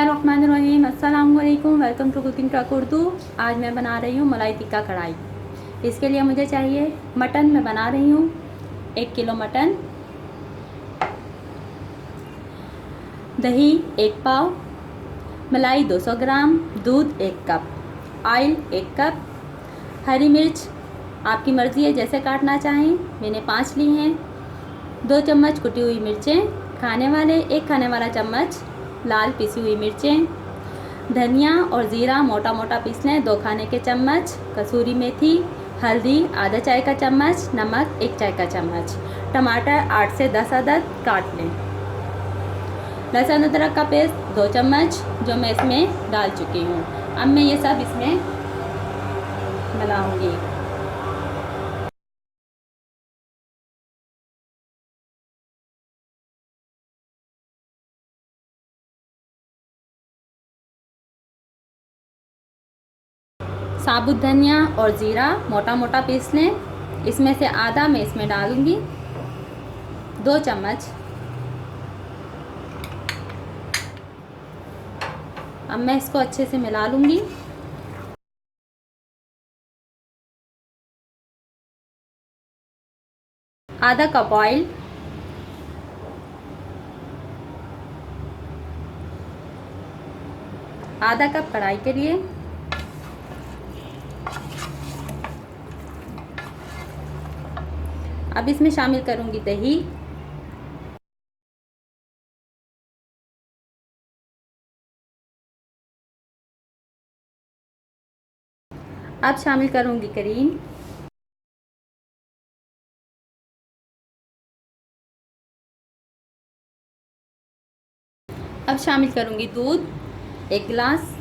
बिस्मिल्लाहिर्रहमानिर्रहीम। अस्सलाम वालेकुम। Welcome to cooking truck Urdu. आज मैं बना रही हूँ मलाई टिक्का कढ़ाई। इसके लिए मुझे चाहिए मटन। मैं बना रही हूँ 1 किलो मटन, दही 1 पाव, मलाई 200 ग्राम, दूध 1 कप, ऑयल 1 कप, हरी मिर्च आपकी मर्ज़ी है जैसे काटना चाहें, मैंने 5 ली हैं, 2 चम्मच कुटी हुई मिर्चें खाने वाले, 1 खाने वाला चम्मच लाल पिसी हुई मिर्चें, धनिया और ज़ीरा मोटा मोटा पीस लें 2 खाने के चम्मच, कसूरी मेथी, हल्दी आधा चाय का चम्मच, नमक 1 चाय का चम्मच, टमाटर 8 से 10 अदद काट लें, लहसुन अदरक का पेस्ट 2 चम्मच जो मैं इसमें डाल चुकी हूँ। अब मैं ये सब इसमें मिलाऊंगी। साबुत धनिया और ज़ीरा मोटा मोटा पीस लें, इसमें से आधा मैं इसमें डालूंगी, 2 चम्मच। अब मैं इसको अच्छे से मिला लूंगी। आधा कप ऑयल, आधा कप कढ़ाई के लिए, अब इसमें शामिल करूंगी दही, अब शामिल करूंगी क्रीम, अब शामिल करूंगी दूध 1 गिलास,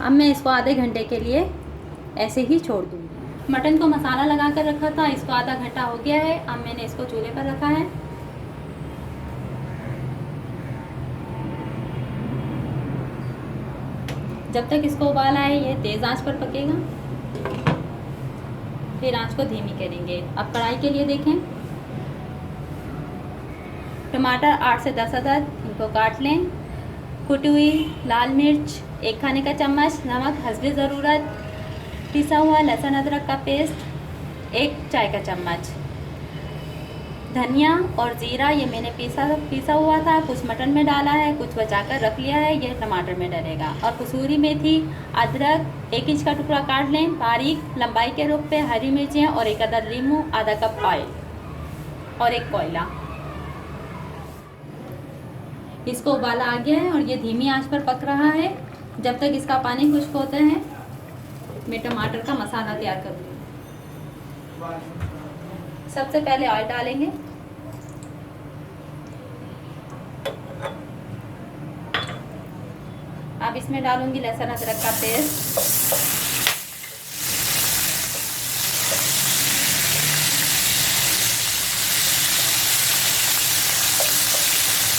अब मैं इसको आधे घंटे के लिए ऐसे ही छोड़ दूँगी। मटन को मसाला लगा कर रखा था, इसको आधा घंटा हो गया है। अब मैंने इसको चूल्हे पर रखा है। जब तक इसको उबाल आए ये तेज़ आंच पर पकेगा, फिर आंच को धीमी करेंगे। अब कढ़ाई के लिए देखें, टमाटर 8 से 10 अदद इनको काट लें, कुटी हुई लाल मिर्च 1 खाने का चम्मच, नमक हस्बे ज़रूरत, पिसा हुआ लहसुन अदरक का पेस्ट 1 चाय का चम्मच, धनिया और ज़ीरा ये मैंने पीसा हुआ था, कुछ मटन में डाला है, कुछ बचा कर रख लिया है, ये टमाटर में डलेगा। और कसूरी मेथी, अदरक 1 इंच का टुकड़ा काट लें बारीक लंबाई के रुख पे, हरी मिर्चें और 1 अदद लीमू, आधा कप ऑयल और 1 कोयला। इसको उबाला आ गया है और ये धीमी आंच पर पक रहा है। जब तक इसका पानी खुश्क होता है मैं टमाटर का मसाला तैयार करूँगी। सबसे पहले ऑयल डालेंगे, अब इसमें डालूंगी लहसुन अदरक का पेस्ट,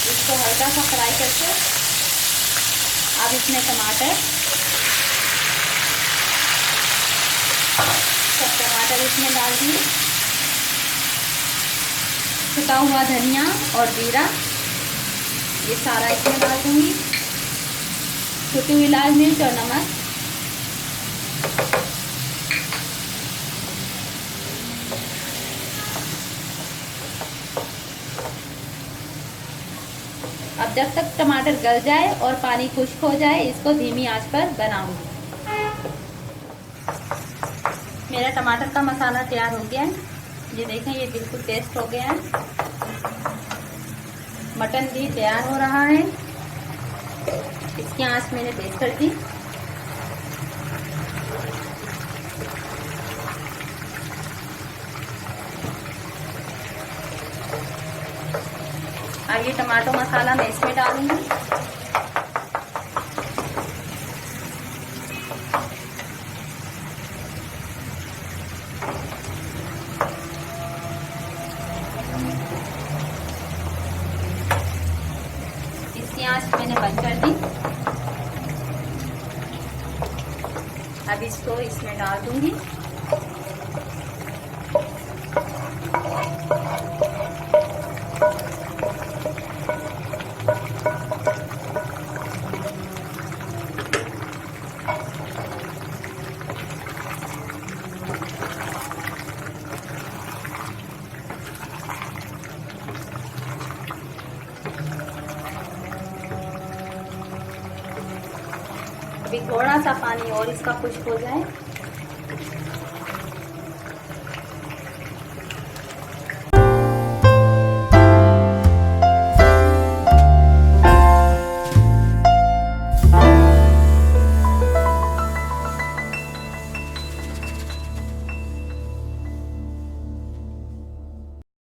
इसको हल्का सा फ्राई करके अब इसमें टमाटर, सब टमाटर इसमें डाल दिए, छुटा हुआ धनिया और जीरा ये सारा इसमें डाल दूंगी, कुटी हुई लाल मिर्च और नमक, अब जब तक टमाटर गल जाए और पानी खुश्क हो जाए इसको धीमी आंच पर बनाऊंगी। मेरा टमाटर का मसाला तैयार हो गया है, ये देखें ये बिल्कुल टेस्ट हो गया है। मटन भी तैयार हो रहा है, इसकी आंच मैंने तेज कर दी। अब ये टमाटो मसाला मैं इसमें डालूंगी, अब इसको इसमें डाल दूंगी। अभी थोड़ा सा पानी और इसका खुश्क हो जाए